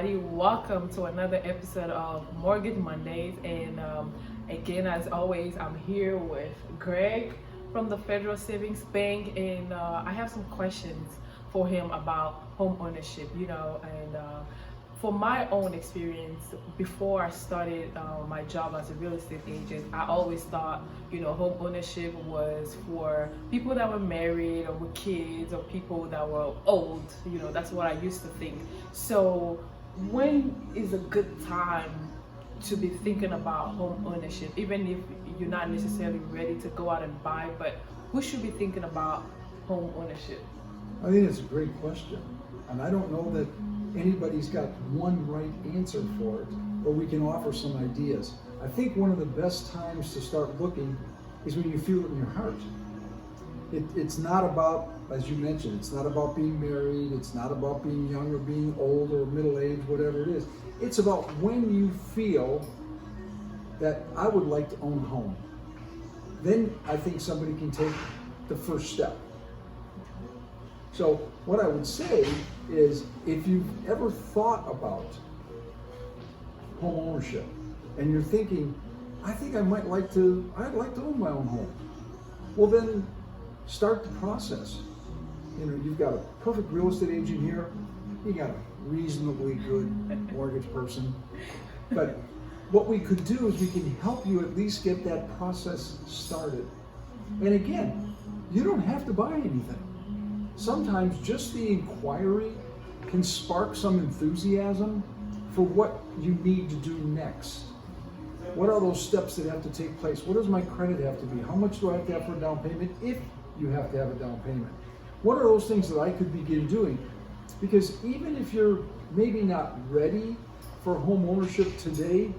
everybody. Welcome to another episode of Mortgage Mondays. And again, as always, I'm here with Greg from the Federal Savings Bank, and I have some questions for him about home ownership. And for my own experience, before I started my job as a real estate agent, I always thought, home ownership was for people that were married or with kids or people that were old. That's what I used to think. So when is a good time to be thinking about home ownership, even if you're not necessarily ready to go out and buy, but who should be thinking about home ownership? I think it's a great question, and I don't know that anybody's got one right answer for it, but we can offer some ideas. I think one of the best times to start looking is when you feel it in your heart. It's not about, as you mentioned, it's not about being married, it's not about being young or being old or middle-aged, whatever it is. It's about when you feel that I would like to own a home. Then I think somebody can take the first step. So what I would say is, if you've ever thought about home ownership and you're thinking, I think I'd like to own my own home. Well, then start the process. You've got a perfect real estate agent here. You got a reasonably good mortgage person. But what we could do is we can help you at least get that process started. And again, you don't have to buy anything. Sometimes just the inquiry can spark some enthusiasm for what you need to do next. What are those steps that have to take place? What does my credit have to be? How much do I have to have for a down payment if you have to have a down payment? What are those things that I could begin doing? Because even if you're maybe not ready for home ownership today,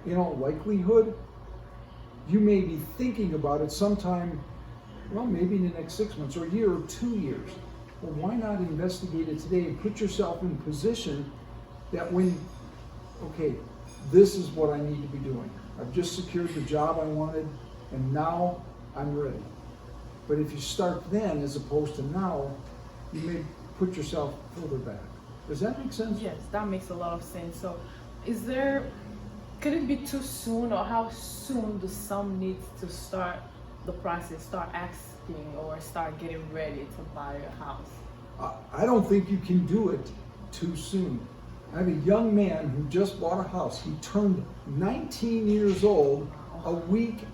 in all likelihood, you may be thinking about it sometime, well, maybe in the next 6 months or a year or 2 years. Well, why not investigate it today and put yourself in position that when, okay, this is what I need to be doing. I've just secured the job I wanted, and now I'm ready. But if you start then as opposed to now, you may put yourself further back. Does that make sense? Yes, that makes a lot of sense. So could it be too soon, or how soon do some need to start the process, start asking or start getting ready to buy a house? I don't think you can do it too soon. I have a young man who just bought a house. He turned 19 years old a week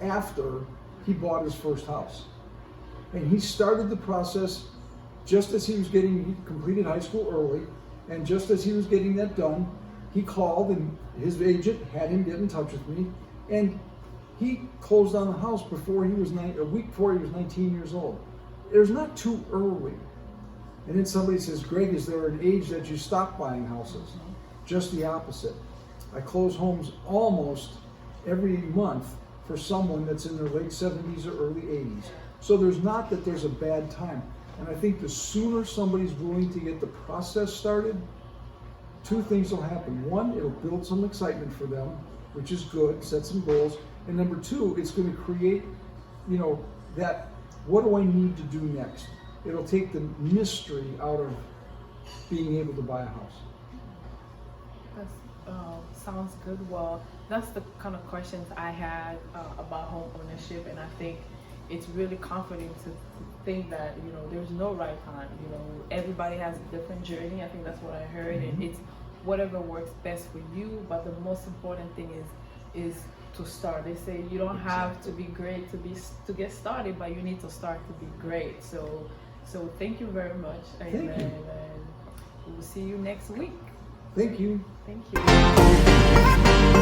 after he bought his first house. And he started the process just as he completed high school early, and just as he was getting that done, he called and his agent had him get in touch with me, and he closed on the house a week before he was 19 years old. It was not too early. And then somebody says, Greg, is there an age that you stop buying houses? Just the opposite. I close homes almost every month for someone that's in their late 70s or early 80s. So there's not that there's a bad time. And I think the sooner somebody's willing to get the process started, two things will happen. One, it'll build some excitement for them, which is good, set some goals. And number two, it's going to create, that what do I need to do next? It'll take the mystery out of being able to buy a house. That sounds good. Well, that's the kind of questions I had about home ownership, and I think it's really comforting to think that there's no right time. Everybody has a different journey. I think that's what I heard, and it's whatever works best for you. But the most important thing is to start. They say you don't have to be great to get started, but you need to start to be great. So thank you very much. Thank you. And we'll see you next week. Thank you. Thank you.